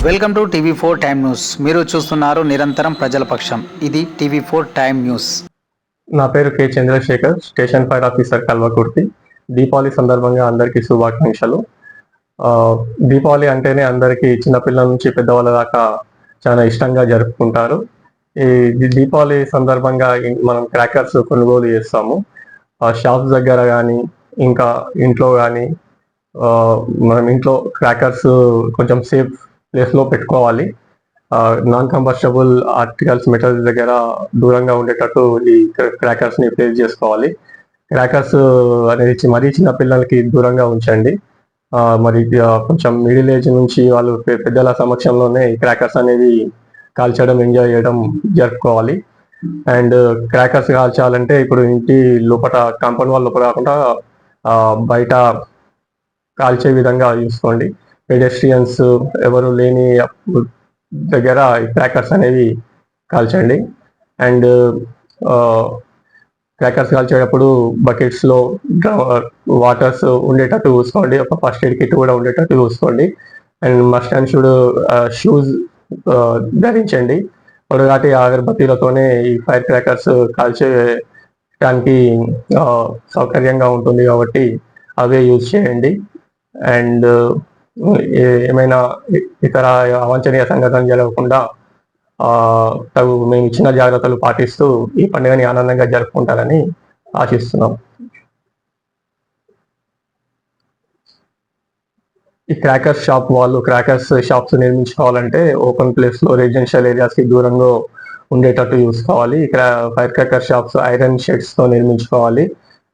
Welcome to టీవీ4 time news. మీరు చూస్తున్నారు నిరంతరం ప్రజల పక్షం. ఇది టీవీ4 టైమ్ న్యూస్. నా పేరు K Chandrashekar, station fire officer Kalwakurthy. Deepavali సందర్భంగా అందరికీ శుభాకాంక్షలు. దీపావళి అంటేనే అందరికీ చిన్నపిల్లల నుంచి పెద్దవాళ్ళ దాకా చాలా ఇష్టంగా జరుపుకుంటారు. ఈ దీపావళి సందర్భంగా మనం క్రాకర్స్ కొనుగోలు చేస్తాము. షాప్స్ దగ్గర కానీ ఇంకా ఇంట్లో కానీ మనం ఇంట్లో క్రాకర్స్ కొంచెం సేఫ్ ప్లేస్లో పెట్టుకోవాలి. నాన్ కంబస్టబుల్ ఆర్టికల్స్ మెటల్స్ దగ్గర దూరంగా ఉండేటట్టు ఈ క్రాకర్స్ని ప్లేస్ చేసుకోవాలి. క్రాకర్స్ అనేది మరీ చిన్న పిల్లలకి దూరంగా ఉంచండి. మరి కొంచెం మిడిల్ ఏజ్ నుంచి వాళ్ళు పెద్దల సమక్షంలోనే ఈ క్రాకర్స్ అనేది కాల్చడం, ఎంజాయ్ చేయడం జరుపుకోవాలి. అండ్ క్రాకర్స్ కాల్చాలంటే ఇప్పుడు ఇంటి లోపల కాంపౌండ్ వాళ్ళ లోపల కాకుండా బయట కాల్చే విధంగా చూసుకోండి. పెడెస్ట్రియన్స్ ఎవరు లేని దగ్గర ఈ క్రాకర్స్ అనేవి కాల్చండి. అండ్ క్రాకర్స్ కాల్చేటప్పుడు బకెట్స్లో వాటర్స్ ఉండేటట్టు చూసుకోండి. ఒక ఫస్ట్ ఎయిడ్ కిట్ కూడా ఉండేటట్టు చూసుకోండి. And must and should shoes ధరించండి. పొడగాటి అగరబత్తీలతోనే ఈ ఫైర్ క్రాకర్స్ కాల్చేయడానికి సౌకర్యంగా ఉంటుంది కాబట్టి అవే యూజ్ చేయండి. అండ్ ఏమైనా ఇతర అవాంఛనీయ సంఘటనలు జరగకుండా మేము ఇచ్చిన జాగ్రత్తలు పాటిస్తూ ఈ పండుగని ఆనందంగా జరుపుకుంటారని ఆశిస్తున్నాం. ఈ క్రాకర్స్ షాప్స్ నిర్మించుకోవాలంటే ఓపెన్ ప్లేస్లో రెసిడెన్షియల్ ఏరియాస్కి దూరంగా ఉండేటట్టు చూసుకోవాలి. ఇక్కడ ఫైర్ క్రాకర్ షాప్స్ ఐరన్ షెడ్స్తో నిర్మించుకోవాలి.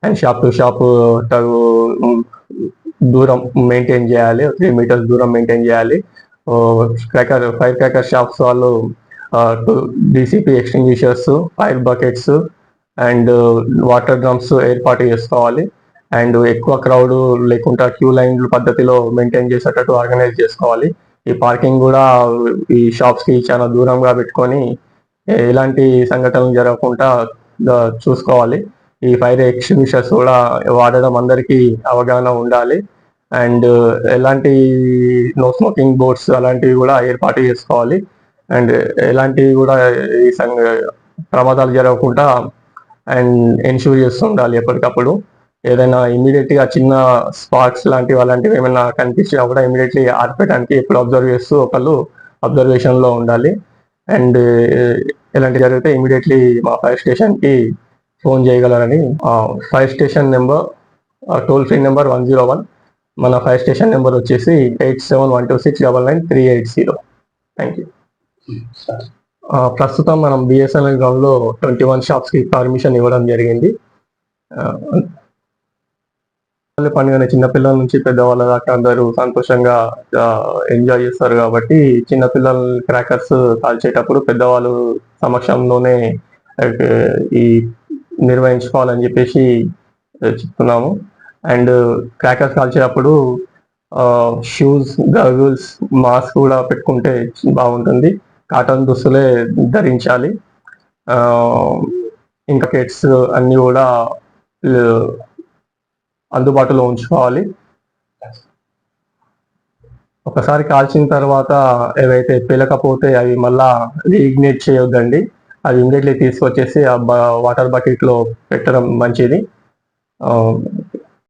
అండ్ షాప్ టు షాప్ దూరం మెయింటైన్ చేయాలి. 3 meters దూరం మెయింటైన్ చేయాలి. ఫైర్ క్రాకర్ షాప్స్ వాళ్ళు DCP extinguishers, fire buckets and water drums ఏర్పాటు చేసుకోవాలి. అండ్ ఎక్కువ క్రౌడ్ లేకుండా క్యూ లైన్ పద్ధతిలో మెయింటైన్ చేసేటట్టు ఆర్గనైజ్ చేసుకోవాలి. ఈ పార్కింగ్ కూడా ఈ షాప్స్కి చాలా దూరంగా పెట్టుకొని ఎలాంటి సంఘటనలు జరగకుండా చూసుకోవాలి. ఈ ఫైర్ ఎక్స్టింగ్విషర్స్ కూడా వాడడం అందరికీ అవగాహన ఉండాలి. అండ్ ఎలాంటి నో స్మోకింగ్ బోర్డ్స్ అలాంటివి కూడా ఏర్పాటు చేసుకోవాలి. అండ్ ఎలాంటివి కూడా ఈ ప్రమాదాలు జరగకుండా అండ్ ఎన్ష్యూర్ చేస్తూ ఉండాలి. ఎప్పటికప్పుడు ఏదైనా ఇమీడియట్గా చిన్న స్పార్క్స్ అలాంటివి ఏమైనా కనిపించినా కూడా ఇమీడియట్లీ ఆర్పేయడానికి ఎప్పుడు అబ్జర్వ్ చేస్తూ ఒకళ్ళు అబ్జర్వేషన్లో ఉండాలి. అండ్ ఇలాంటివి జరిగితే ఇమీడియట్లీ మా ఫైర్ స్టేషన్కి ఫోన్ చేయగలరని. Fire station number toll free number 101. మన ఫైర్ స్టేషన్ నెంబర్ వచ్చేసి 8712699380. Thank you. ప్రస్తుతం మనం బిఎస్ఎన్ఎల్ గ్రౌండ్లో 21 షాప్స్కి పర్మిషన్ ఇవ్వడం జరిగింది. పండుగ చిన్నపిల్లల నుంచి పెద్దవాళ్ళ దాకా అందరూ సంతోషంగా ఎంజాయ్ చేస్తారు కాబట్టి చిన్నపిల్లల క్రాకర్స్ కాల్చేటప్పుడు పెద్దవాళ్ళు సమక్షంలోనే ఈ నిర్వహించుకోవాలని చెప్పేసి చెప్తున్నాము. అండ్ క్రాకర్స్ కాల్చేటప్పుడు షూస్, గగుల్స్, మాస్క్ కూడా పెట్టుకుంటే బాగుంటుంది. కాటన్ దుస్తులే ధరించాలి. ఇంకా కిట్స్ అన్నీ కూడా అందుబాటులో ఉంచుకోవాలి. ఒకసారి కాల్చిన తర్వాత ఏవైతే పేలకపోతే అవి మళ్ళా రీఇగ్నైట్ చేయొద్దండి. అది ఇమీడియట్లీ తీసుకొచ్చేసి ఆ వాటర్ బకెట్లో పెట్టడం మంచిది.